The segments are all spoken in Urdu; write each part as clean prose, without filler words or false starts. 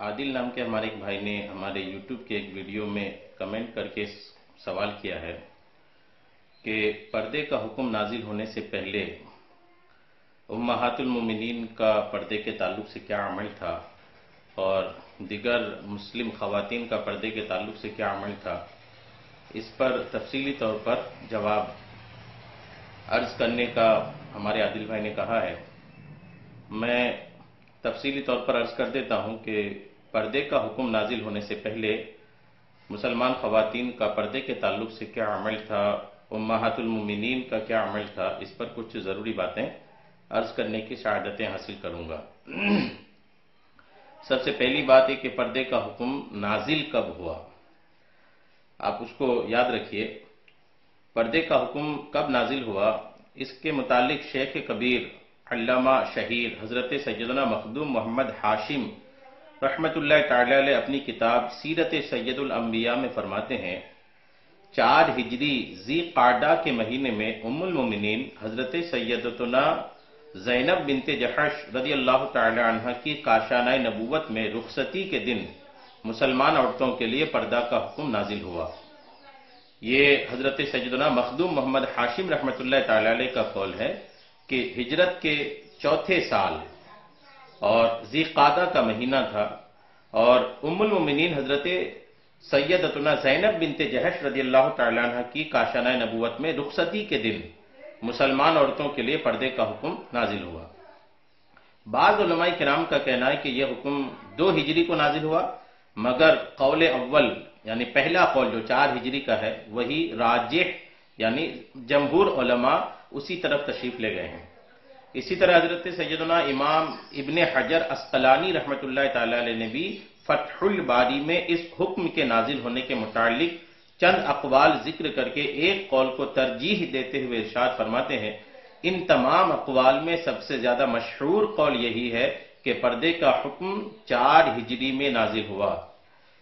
عادل نام کے ہمارے ایک بھائی نے ہمارے یوٹیوب کے ایک ویڈیو میں کمنٹ کر کے سوال کیا ہے کہ پردے کا حکم نازل ہونے سے پہلے امہات المومنین کا پردے کے تعلق سے کیا عمل تھا اور دیگر مسلم خواتین کا پردے کے تعلق سے کیا عمل تھا، اس پر تفصیلی طور پر جواب عرض کرنے کا ہمارے عادل بھائی نے کہا ہے۔ میں تفصیلی طور پر عرض کر دیتا ہوں کہ پردے کا حکم نازل ہونے سے پہلے مسلمان خواتین کا پردے کے تعلق سے کیا عمل تھا، امہات المومنین کا کیا عمل تھا، اس پر کچھ ضروری باتیں عرض کرنے کی سعادتیں حاصل کروں گا۔ سب سے پہلی بات ہے کہ پردے کا حکم نازل کب ہوا، آپ اس کو یاد رکھیے۔ پردے کا حکم کب نازل ہوا، اس کے متعلق شیخ کبیر علامہ شہیر حضرت سیدنا مخدوم محمد ہاشم رحمت اللہ تعالی علیہ اپنی کتاب سیرت سید الانبیاء میں فرماتے ہیں، 4 ہجری ذی قعدہ کے مہینے میں ام المومنین حضرت سیدتنا زینب بنت جحش رضی اللہ تعالی عنہ کی کاشانہ نبوت میں رخصتی کے دن مسلمان عورتوں کے لیے پردہ کا حکم نازل ہوا۔ یہ حضرت سیدنا مخدوم محمد ہاشم رحمت اللہ تعالی علیہ کا قول ہے کہ ہجرت کے 4تھے سال اور ذی قعدہ کا مہینہ تھا، اور ام المومنین حضرت سیدتنا زینب بنت جحش رضی اللہ تعالی عنہ کی کاشانہ نبوت میں رخصتی کے دن مسلمان عورتوں کے لیے پردے کا حکم نازل ہوا۔ بعض علماء کرام کا کہنا ہے کہ یہ حکم 2 ہجری کو نازل ہوا، مگر قول اول یعنی پہلا قول جو 4 ہجری کا ہے وہی راجح یعنی جمہور علماء اسی طرف تشریف لے گئے ہیں۔ اسی طرح حضرت سیدنا امام ابن حجر عسقلانی رحمت اللہ تعالی علیہ نے بھی فتح الباری میں اس حکم کے نازل ہونے کے متعلق چند اقوال ذکر کر کے ایک قول کو ترجیح دیتے ہوئے ارشاد فرماتے ہیں، ان تمام اقوال میں سب سے زیادہ مشہور قول یہی ہے کہ پردے کا حکم 4 ہجری میں نازل ہوا۔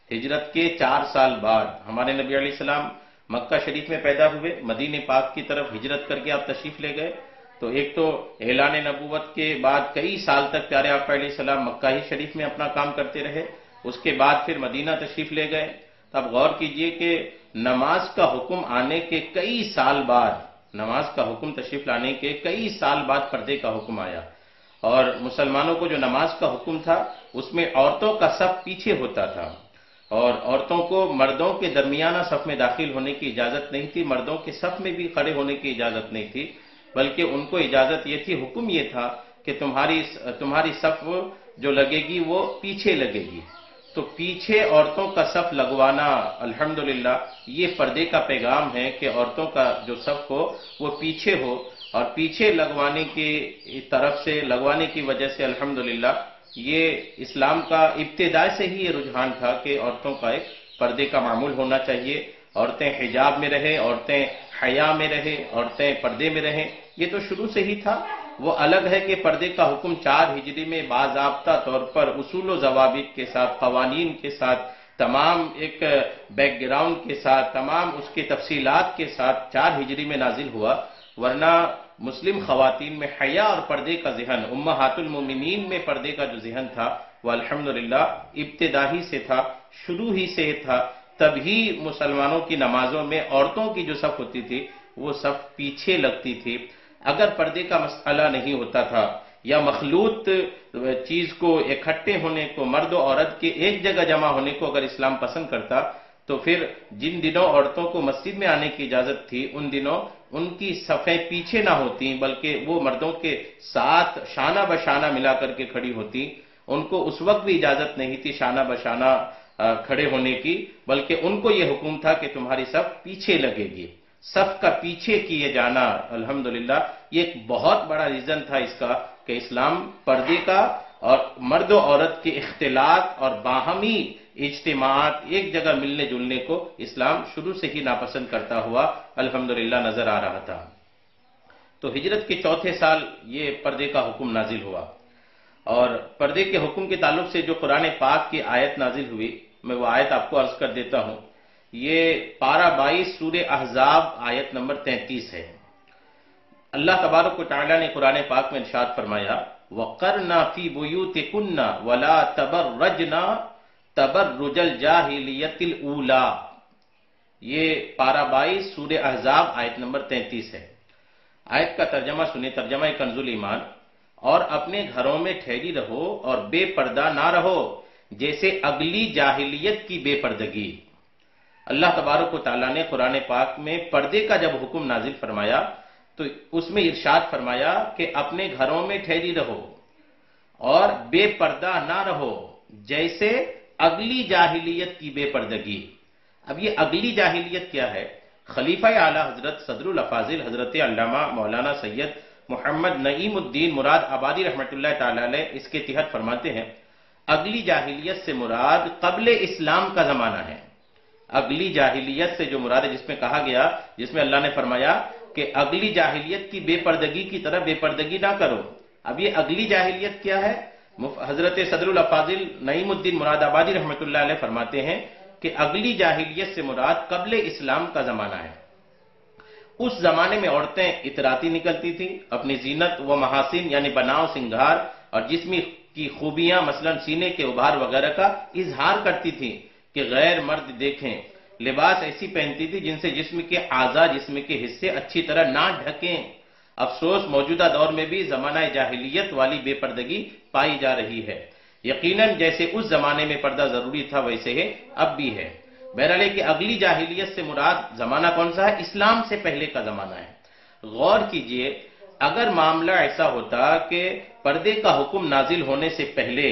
ہجرت کے 4 سال بعد ہمارے نبی علیہ السلام مکہ شریف میں پیدا ہوئے، مدینہ پاک کی طرف ہجرت کر کے آپ تشریف لے گئے، تو ایک تو اعلان نبوت کے بعد کئی سال تک پیارے آقا علیہ السلام مکہ ہی شریف میں اپنا کام کرتے رہے، اس کے بعد پھر مدینہ تشریف لے گئے۔ اب غور کیجئے کہ نماز کا حکم آنے کے کئی سال بعد، نماز کا حکم تشریف لانے کے کئی سال بعد پردے کا حکم آیا، اور مسلمانوں کو جو نماز کا حکم تھا اس میں عورتوں کا صف پیچھے ہوتا تھا، اور عورتوں کو مردوں کے درمیانہ صف میں داخل ہونے کی اجازت نہیں تھی، مردوں کے صف میں بھی کھڑے ہونے کی اجازت نہیں تھی، بلکہ ان کو اجازت یہ تھی، حکم یہ تھا کہ تمہاری صف جو لگے گی وہ پیچھے لگے گی۔ تو پیچھے عورتوں کا صف لگوانا الحمدللہ یہ پردے کا پیغام ہے کہ عورتوں کا جو صف ہو وہ پیچھے ہو، اور پیچھے لگوانے کی وجہ سے الحمدللہ یہ اسلام کا ابتدا سے ہی یہ رجحان تھا کہ عورتوں کا ایک پردے کا معمول ہونا چاہیے، عورتیں حجاب میں رہیں، عورتیں حیا میں رہیں، عورتیں پردے میں رہیں، یہ تو شروع سے ہی تھا۔ وہ الگ ہے کہ پردے کا حکم 4 ہجری میں باضابطہ طور پر اصول و ضوابط کے ساتھ، قوانین کے ساتھ، تمام ایک بیک گراؤنڈ کے ساتھ، تمام اس کے تفصیلات کے ساتھ 4 ہجری میں نازل ہوا، ورنہ مسلم خواتین میں حیا اور پردے کا ذہن، امہات المومنین میں پردے کا جو ذہن تھا وہ الحمدللہ ابتدا ہی سے تھا، شروع ہی سے تھا۔ تبھی مسلمانوں کی نمازوں میں عورتوں کی جو صف ہوتی تھی وہ صف پیچھے لگتی تھی۔ اگر پردے کا مسئلہ نہیں ہوتا تھا یا مخلوط چیز کو اکٹھے ہونے کو، مرد و عورت کے ایک جگہ جمع ہونے کو اگر اسلام پسند کرتا تو پھر جن دنوں عورتوں کو مسجد میں آنے کی اجازت تھی ان دنوں ان کی صفیں پیچھے نہ ہوتی بلکہ وہ مردوں کے ساتھ شانہ بشانہ ملا کر کے کھڑی ہوتی، ان کو اس وقت بھی اجازت نہیں تھی شانہ بشانہ کھڑے ہونے کی، بلکہ ان کو یہ حکم تھا کہ تمہاری صف پیچھے لگے گی۔ صف کا پیچھے کیے جانا الحمدللہ یہ ایک بہت بڑا ریزن تھا اس کا کہ اسلام پردے کا اور مرد و عورت کے اختلاط اور باہمی اجتماعات، ایک جگہ ملنے جلنے کو اسلام شروع سے ہی ناپسند کرتا ہوا الحمدللہ نظر آ رہا تھا۔ تو ہجرت کے 4تھے سال یہ پردے کا حکم نازل ہوا، اور پردے کے حکم کے تعلق سے جو قرآن پاک کی آیت نازل ہوئی، میں وہ آیت آپ کو عرض کر دیتا ہوں۔ یہ پارہ 22 سورہ احزاب آیت نمبر 33 ہے۔ اللہ تبارک و تعالی نے قرآن پاک میں ارشاد فرمایا، وَقَرْنَا فِي بُيُوتِكُنَّ وَلَا تَبَرَّجْنَا تَبَرُّجَ الْجَاهِلِيَّةِ الْأُولَى. یہ پارہ 22 سورہ احزاب آیت نمبر 33 ہے. آیت کا ترجمہ سنیں، ترجمہ کنز الایمان. اور اپنے گھروں میں ٹھہری رہو اور بے پردہ نہ رہو جیسے اگلی جاہلیت کی بے پردگی. اللہ تبارک و تعالیٰ نے قرآن پاک میں پردے کا جب حکم نازل فرمایا تو اس میں ارشاد فرمایا کہ اپنے گھروں میں ٹھہری رہو اور بے پردہ نہ رہو جیسے اگلی جاہلیت کی بے پردگی. اب یہ اگلی جاہلیت کیا ہے؟ خلیفہ اعلی حضرت صدر الافاضل حضرت علامہ مولانا سید محمد نعیم الدین مراد آبادی رحمۃ اللہ تعالی علیہ اس کے تحت فرماتے ہیں اگلی جاہلیت سے مراد قبل اسلام کا زمانہ ہے. اگلی جاہلیت سے جو مراد ہے، جس میں کہا گیا، جس میں اللہ نے فرمایا کہ اگلی جاہلیت کی بے پردگی کی طرح بے پردگی نہ کرو. اب یہ اگلی جاہلیت کیا ہے؟ حضرت صدر الافاضل نعیم الدین مراد آبادی رحمۃ اللہ علیہ فرماتے ہیں کہ اگلی جاہلیت سے مراد قبل اسلام کا زمانہ ہے. اس زمانے میں عورتیں اطراتی نکلتی تھیں، اپنی زینت و محاسن یعنی بناؤ سنگھار اور جسمی کی خوبیاں مثلا سینے کے ابھار وغیرہ کا اظہار کرتی تھیں کہ غیر مرد دیکھیں. لباس ایسی پہنتی تھی جن سے جسم کے اعضاء، جسم کے حصے اچھی طرح نہ ڈھکیں. افسوس موجودہ دور میں بھی زمانہ جاہلیت والی بے پردگی پائی جا رہی ہے. یقیناً جیسے اس زمانے میں پردہ ضروری تھا ویسے ہی اب بھی ہے. بہرحال کہ اگلی جاہلیت سے مراد زمانہ کون سا ہے؟ اسلام سے پہلے کا زمانہ ہے. غور کیجئے، اگر معاملہ ایسا ہوتا کہ پردے کا حکم نازل ہونے سے پہلے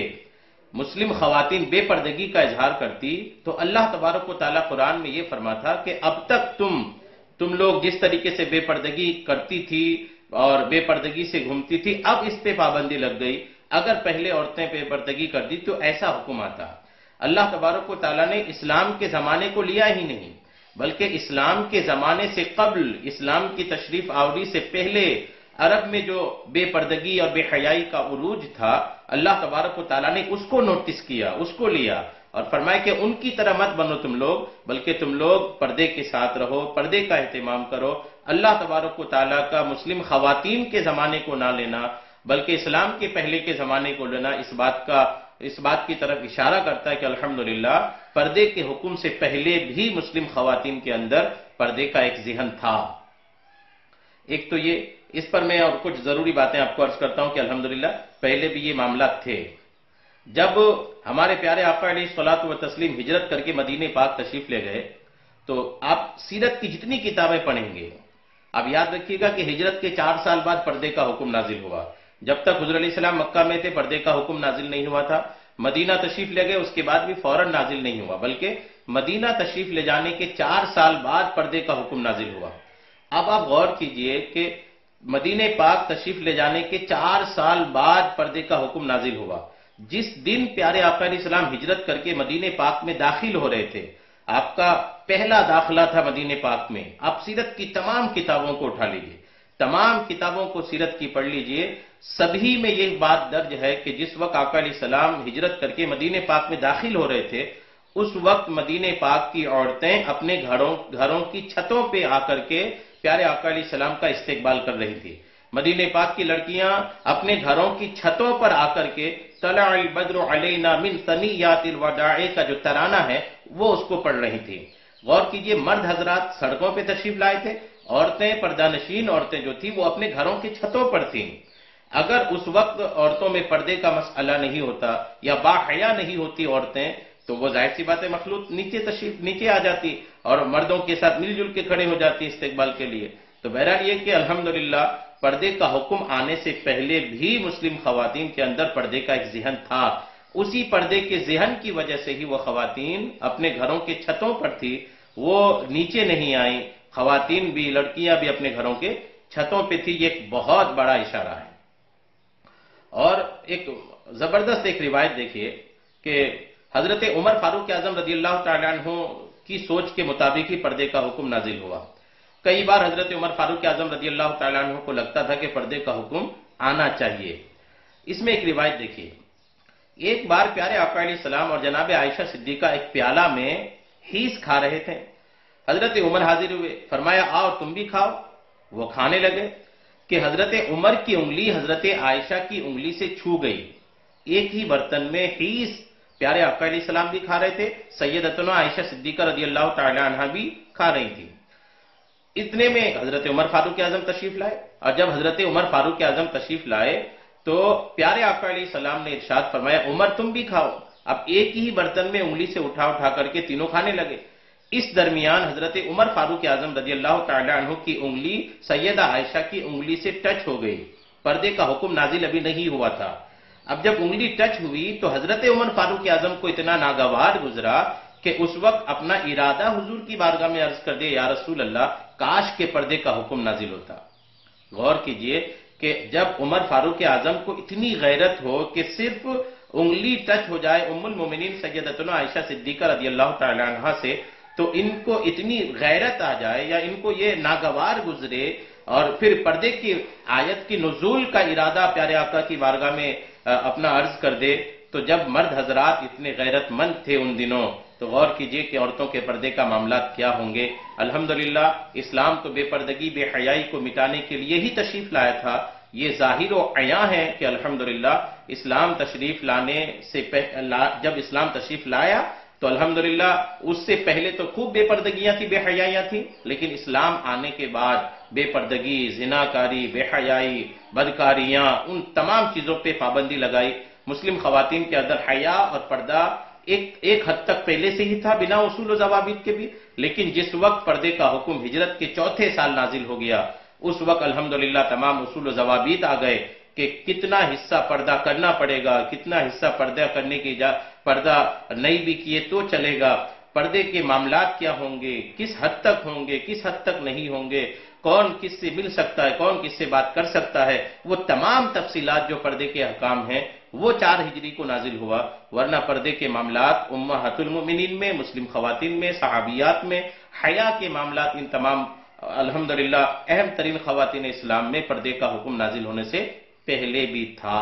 مسلم خواتین بے پردگی کا اظہار کرتی تو اللہ تبارک و تعالیٰ قرآن میں یہ فرماتا کہ اب تک تم لوگ جس طریقے سے بے پردگی کرتی تھی اور بے پردگی سے گھومتی تھی، اب اس پہ پابندی لگ گئی. اگر پہلے عورتیں بے پردگی کر دی تو ایسا حکم آتا. اللہ تبارک و تعالیٰ نے اسلام کے زمانے کو لیا ہی نہیں، بلکہ اسلام کے زمانے سے قبل، اسلام کی تشریف آوری سے پہلے عرب میں جو بے پردگی اور بے حیائی کا عروج تھا، اللہ تبارک و تعالیٰ نے اس کو نوٹس کیا، اس کو لیا اور فرمایا کہ ان کی طرح مت بنو تم لوگ، بلکہ تم لوگ پردے کے ساتھ رہو، پردے کا اہتمام کرو. اللہ تبارک و تعالیٰ کا مسلم خواتین کے زمانے کو نہ لینا بلکہ اسلام کے پہلے کے زمانے کو لینا اس بات کی طرف اشارہ کرتا ہے کہ الحمدللہ پردے کے حکم سے پہلے بھی مسلم خواتین کے اندر پردے کا ایک ذہن تھا. ایک تو یہ، اس پر میں اور کچھ ضروری باتیں آپ کو عرض کرتا ہوں کہ الحمدللہ پہلے بھی یہ معاملات تھے. جب ہمارے پیارے آقا علیہ الصلوۃ والتسلیم ہجرت کر کے مدینہ پاک تشریف لے گئے تو آپ سیرت کی جتنی کتابیں پڑھیں گے، اب یاد رکھیے گا کہ ہجرت کے 4 سال بعد پردے کا حکم نازل ہوا. جب تک حضور علیہ السلام مکہ میں تھے پردے کا حکم نازل نہیں ہوا تھا. مدینہ تشریف لے گئے، اس کے بعد بھی فوراً نازل نہیں ہوا، بلکہ مدینہ تشریف لے جانے کے 4 سال بعد پردے کا حکم نازل ہوا. اب آپ غور کیجئے کہ مدینہ پاک تشریف لے جانے کے 4 سال بعد پردے کا حکم نازل ہوا. جس دن پیارے آقا علیہ السلام ہجرت کر کے مدینہ پاک میں داخل ہو رہے تھے، آپ کا پہلا داخلہ تھا مدینہ پاک میں. آپ سیرت کی تمام کتابوں کو اٹھا لیجئے، تمام کتابوں کو سیرت کی پڑھ لیجئے، سبھی میں یہ بات درج ہے کہ جس وقت آقا علیہ السلام ہجرت کر کے مدینہ پاک میں داخل ہو رہے تھے، اس وقت مدینہ پاک کی عورتیں اپنے گھروں کی چھتوں پہ آ کر کے پیارے آقا علیہ السلام کا استقبال کر رہی تھی. مدینہ پاک کی لڑکیاں اپنے گھروں کی چھتوں پر آ کر کے طلع البدر علینا من ثنیات الوداع کا جو ترانہ ہے وہ اس کو پڑھ رہی تھی. غور کیجئے، مرد حضرات سڑکوں پہ تشریف لائے تھے، عورتیں، پردہ نشین عورتیں جو تھیں وہ اپنے گھروں کی چھتوں پر تھیں. اگر اس وقت عورتوں میں پردے کا مسئلہ نہیں ہوتا یا باحیا نہیں ہوتی عورتیں تو وہ ظاہر سی بات ہے مخلوط نیچے آ جاتی اور مردوں کے ساتھ مل جل کے کھڑے ہو جاتی استقبال کے لیے. تو بہرحال یہ کہ الحمدللہ پردے کا حکم آنے سے پہلے بھی مسلم خواتین کے اندر پردے کا ایک ذہن تھا. اسی پردے کے ذہن کی وجہ سے ہی وہ خواتین اپنے گھروں کے چھتوں پر تھی، وہ نیچے نہیں آئیں. خواتین بھی، لڑکیاں بھی اپنے گھروں کے چھتوں پہ تھی. یہ ایک بہت بڑا اشارہ ہے. اور ایک زبردست ایک روایت دیکھیے کہ حضرت عمر فاروق اعظم رضی اللہ تعالیٰ عنہ کی سوچ کے مطابق ہی پردے کا حکم نازل ہوا. کئی بار حضرت عمر فاروق اعظم رضی اللہ تعالیٰ عنہ کو لگتا تھا کہ پردے کا حکم آنا چاہیے. اس میں ایک روایت دیکھیے، ایک بار پیارے آقا علیہ السلام اور جناب عائشہ صدیقہ ایک پیالہ میں ہیس کھا رہے تھے. حضرت عمر حاضر ہوئے، فرمایا آؤ تم بھی کھاؤ. وہ کھانے لگے. کہ حضرت عمر کی انگلی حضرت عائشہ کی انگلی سے چھو گئی. ایک ہی برتن میں حیث پیارے آقا علیہ السلام بھی کھا رہے تھے، سیدتنا عائشہ صدیقہ رضی اللہ تعالی عنہ بھی کھا رہی تھی. اتنے میں حضرت عمر فاروق اعظم تشریف لائے، اور جب حضرت عمر فاروق اعظم تشریف لائے تو پیارے آقا علیہ السلام نے ارشاد فرمایا عمر تم بھی کھاؤ. اب ایک ہی برتن میں انگلی سے اٹھا اٹھا کر کے تینوں کھانے لگے. اس درمیان حضرت عمر فاروق اعظم رضی اللہ تعالی عنہ کی انگلی سیدہ عائشہ کی انگلی سے ٹچ ہو گئی. پردے کا حکم نازل ابھی نہیں ہوا تھا. اب جب انگلی ٹچ ہوئی تو حضرت عمر فاروق اعظم کو اتنا ناگوار گزرا کہ اس وقت اپنا ارادہ حضور کی بارگاہ میں عرض کر دے یا رسول اللہ کاش کے پردے کا حکم نازل ہوتا. غور کیجئے کہ جب عمر فاروق اعظم کو اتنی غیرت ہو کہ صرف انگلی ٹچ ہو جائے ام المومنین سیدتنا عائشہ صدیقہ رضی اللہ تعالی عنہا سے، تو ان کو اتنی غیرت آ جائے یا ان کو یہ ناگوار گزرے اور پھر پردے کی آیت کی نزول کا ارادہ پیارے آقا کی بارگاہ میں اپنا عرض کر دے. تو جب مرد حضرات اتنے غیرت مند تھے ان دنوں تو غور کیجئے کہ عورتوں کے پردے کا معاملات کیا ہوں گے. الحمدللہ اسلام تو بے پردگی بے حیائی کو مٹانے کے لیے ہی تشریف لایا تھا. یہ ظاہر و عیاں ہے کہ الحمدللہ اسلام تشریف لانے سے جب اسلام تشریف لایا تو الحمدللہ اس سے پہلے تو خوب بے پردگیاں تھی، بے حیائیاں تھیں، لیکن اسلام آنے کے بعد بے پردگی، زناکاری، بے حیائی، بدکاریاں، ان تمام چیزوں پہ پابندی لگائی. مسلم خواتین کے اندر حیا اور پردہ ایک حد تک پہلے سے ہی تھا بنا اصول و ضوابط کے بھی، لیکن جس وقت پردے کا حکم ہجرت کے چوتھے سال نازل ہو گیا اس وقت الحمدللہ تمام اصول و ضوابط آ گئے کہ کتنا حصہ پردہ کرنا پڑے گا، کتنا حصہ پردہ کرنے کی پردہ نہیں بھی کیے تو چلے گا، پردے کے معاملات کیا ہوں گے، کس حد تک ہوں گے، کس حد تک نہیں ہوں گے، کون کس سے مل سکتا ہے، کون کس سے بات کر سکتا ہے، وہ تمام تفصیلات جو پردے کے احکام ہیں وہ 4 ہجری کو نازل ہوا. ورنہ پردے کے معاملات امہات المؤمنین میں، مسلم خواتین میں، صحابیات میں، حیا کے معاملات ان تمام الحمدللہ اہم ترین خواتین اسلام میں پردے کا حکم نازل ہونے سے پہلے بھی تھا.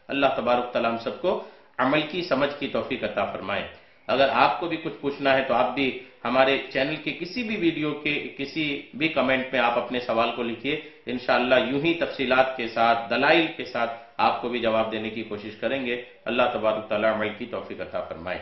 اللہ تبارک تعالیٰ ہم سب کو عمل کی سمجھ کی توفیق عطا فرمائے. اگر آپ کو بھی کچھ پوچھنا ہے تو آپ بھی ہمارے چینل کے کسی بھی ویڈیو کے کسی بھی کمنٹ میں آپ اپنے سوال کو لکھیے. انشاءاللہ یوں ہی تفصیلات کے ساتھ، دلائل کے ساتھ آپ کو بھی جواب دینے کی کوشش کریں گے. اللہ تبارک تعالیٰ عمل کی توفیق عطا فرمائے.